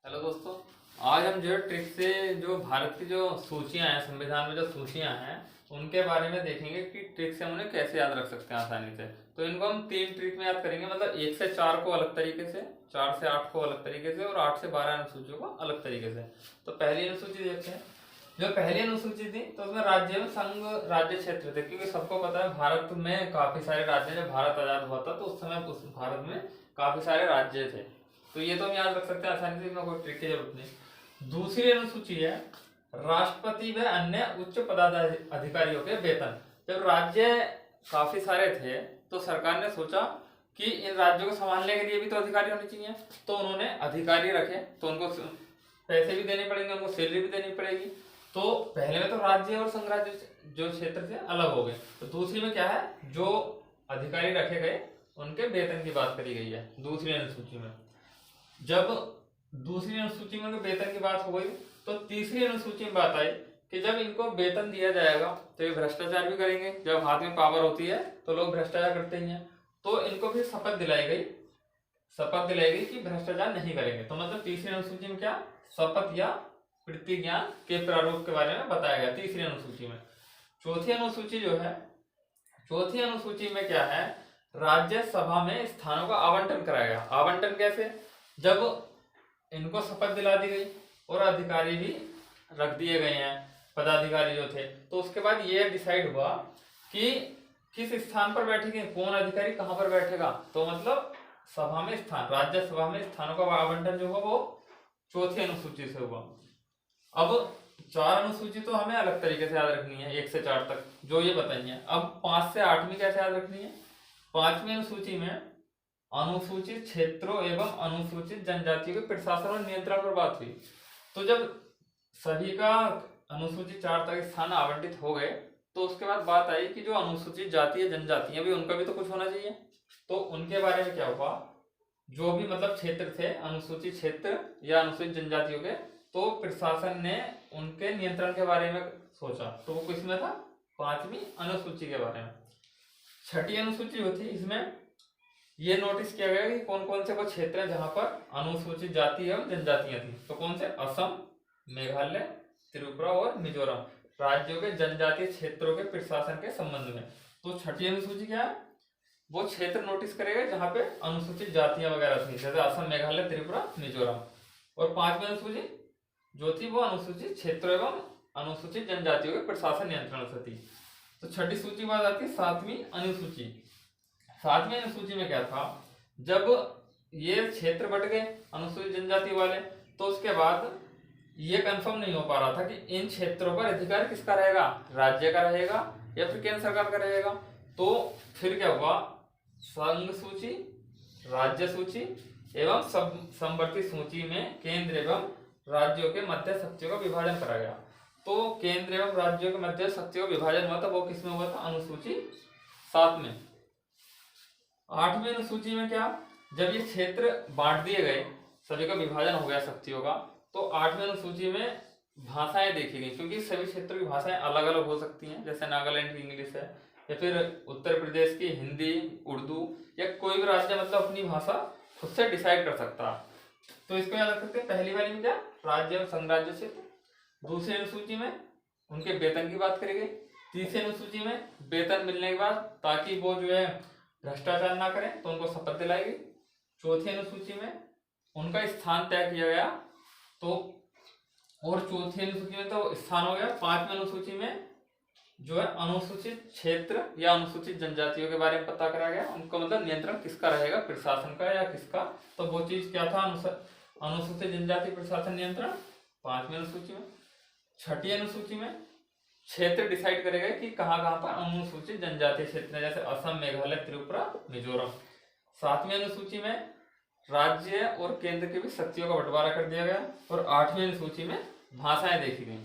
Hello दोस्तों। आज हम जो है ट्रिक से जो भारत की जो सूचियां हैं, संविधान में जो सूचियां हैं उनके बारे में देखेंगे कि ट्रिक से हम उन्हें कैसे याद रख सकते हैं आसानी से। तो इनको हम 3 ट्रिक में याद करेंगे, मतलब 1 से 4 को अलग तरीके से, 4 से 8 को अलग तरीके से और 8 से 12 अनुसूचियों को अलग तरीके से। तो पहली अनुसूची देखते हैं। जो पहली अनुसूची थी तो उसमें राज्य में संघ राज्य क्षेत्र थे, क्योंकि सबको पता है भारत में काफी सारे राज्य हैं। जब भारत आजाद हुआ था तो उस समय उस भारत में काफी सारे राज्य थे, तो ये तो हम याद रख सकते हैं आसानी से, इसमें कोई ट्रिक की जरूरत नहीं। दूसरी अनुसूची है राष्ट्रपति व अन्य उच्च पदाधिकारियों के वेतन। जब राज्य काफी सारे थे तो सरकार ने सोचा कि इन राज्यों को संभालने के लिए भी तो अधिकारी होने चाहिए, तो उन्होंने अधिकारी रखे, तो उनको पैसे भी देने पड़ेंगे, उनको सैलरी भी देनी पड़ेगी। तो पहले में तो राज्य और संघ राज्य जो क्षेत्र से अलग हो गए। तो दूसरी में क्या है, जो अधिकारी रखे गए उनके वेतन की बात करी गई है दूसरी अनुसूची में। जब दूसरी अनुसूची में वेतन की बात हो गई तो तीसरी अनुसूची में बात आई कि जब इनको वेतन दिया जाएगा तो ये भ्रष्टाचार भी करेंगे। जब हाथ में पावर होती है तो लोग भ्रष्टाचार करते ही हैं, तो इनको भी शपथ दिलाई गई कि भ्रष्टाचार नहीं करेंगे। तो मतलब तीसरी अनुसूची में क्या, शपथ या प्रतिज्ञा के प्रारूप के बारे में बताया गया तीसरी अनुसूची में। चौथी अनुसूची जो है, चौथी अनुसूची में क्या है, राज्यसभा में स्थानों का आवंटन कराया गया। आवंटन कैसे, जब इनको शपथ दिला दी गई और अधिकारी भी रख दिए गए हैं, पदाधिकारी जो थे, तो उसके बाद ये डिसाइड हुआ कि किस स्थान पर बैठेंगे, कौन अधिकारी कहां पर बैठेगा। तो मतलब सभा में स्थान, राज्यसभा में स्थानों का आवंटन जो हुआ वो चौथी अनुसूची से हुआ। अब 4 अनुसूची तो हमें अलग तरीके से याद रखनी है, 1 से 4 तक जो ये बताइए। अब 5 से 8 में कैसे याद रखनी है। 5वीं अनुसूची में अनुसूचित क्षेत्रों एवं अनुसूचित जनजातियों के प्रशासन और नियंत्रण पर बात हुई। तो जब सभी का अनुसूचित 4 तक स्थान आवंटित हो गए तो उसके बाद बात आई कि जो अनुसूचित जाति है, जनजातियां भी, उनका भी तो कुछ होना चाहिए। तो उनके बारे में क्या हुआ, जो भी मतलब क्षेत्र थे अनुसूचित क्षेत्र या अनुसूचित जनजातियों के, तो प्रशासन ने उनके नियंत्रण के बारे में सोचा। तो वो किसमें था, 5वीं अनुसूची के बारे में। 6ठी अनुसूची होती, इसमें ये नोटिस किया गया कि कौन कौन से वो क्षेत्र हैं जहां पर अनुसूचित जाति एवं जनजातियां थी। तो कौन से, असम, मेघालय, त्रिपुरा और मिजोरम राज्यों के जनजातीय क्षेत्रों के प्रशासन के संबंध में। तो 6ठी अनुसूची क्या है, वो क्षेत्र नोटिस करेगा जहां पे अनुसूचित जातियां वगैरह थी, जैसे असम, मेघालय, त्रिपुरा, मिजोरम। और 5वीं अनुसूची जो थी वो अनुसूचित क्षेत्रों एवं अनुसूचित जनजातियों के प्रशासन नियंत्रण से थी। तो 6ठी सूची बाद आती है 7वीं अनुसूची। 7वीं अनुसूची में क्या था, जब ये क्षेत्र बट गए अनुसूचित जनजाति वाले, तो उसके बाद ये कंफर्म नहीं हो पा रहा था कि इन क्षेत्रों पर अधिकार किसका रहेगा, राज्य का रहेगा या फिर केंद्र सरकार का रहेगा। तो फिर क्या हुआ, संघ सूची, राज्य सूची एवं समवर्ती सूची में केंद्र एवं राज्यों के मध्य शक्तियों का विभाजन करा गया। तो केंद्र एवं राज्यों के मध्य शक्तियों का विभाजन हुआ था, वो किसमें हुआ था, अनुसूची 7 में। 8वीं अनुसूची में क्या, जब ये क्षेत्र बांट दिए गए, सभी का विभाजन हो गया शक्तियों का, तो 8वीं अनुसूची में भाषाएं देखी गई, क्योंकि सभी क्षेत्रों की भाषाएं अलग अलग हो सकती हैं। जैसे नागालैंड की इंग्लिश है, या फिर उत्तर प्रदेश की हिंदी, उर्दू, या कोई भी राज्य मतलब अपनी भाषा खुद से डिसाइड कर सकता है। तो इसको याद रख सकते हैं। पहली वाली में क्या, राज्य और संघ राज्य क्षेत्र। दूसरी अनुसूची में उनके वेतन की बात करी गई। तीसरी अनुसूची में वेतन मिलने के बाद ताकि वो जो है भ्रष्टाचार ना करें तो उनको शपथ दिलाई गई। चौथी अनुसूची में उनका स्थान तय किया गया, तो और चौथी अनुसूची में तो स्थान हो गया। 5वीं अनुसूची में जो है अनुसूचित क्षेत्र या अनुसूचित जनजातियों के बारे में पता करा गया, उनको मतलब नियंत्रण किसका रहेगा, प्रशासन का या किसका। तो वो चीज क्या था, अनुसूचित जनजाति प्रशासन नियंत्रण 5वीं अनुसूची में। 6ठी अनुसूची में क्षेत्र डिसाइड करेगा कि कहाँ कहाँ पर अनुसूचित जनजातीय क्षेत्र है, जैसे असम, मेघालय, त्रिपुरा, मिजोरम। 7वीं अनुसूची में राज्य और केंद्र की भी शक्तियों का बंटवारा कर दिया गया। और 8वीं अनुसूची में भाषाएं देखी गई।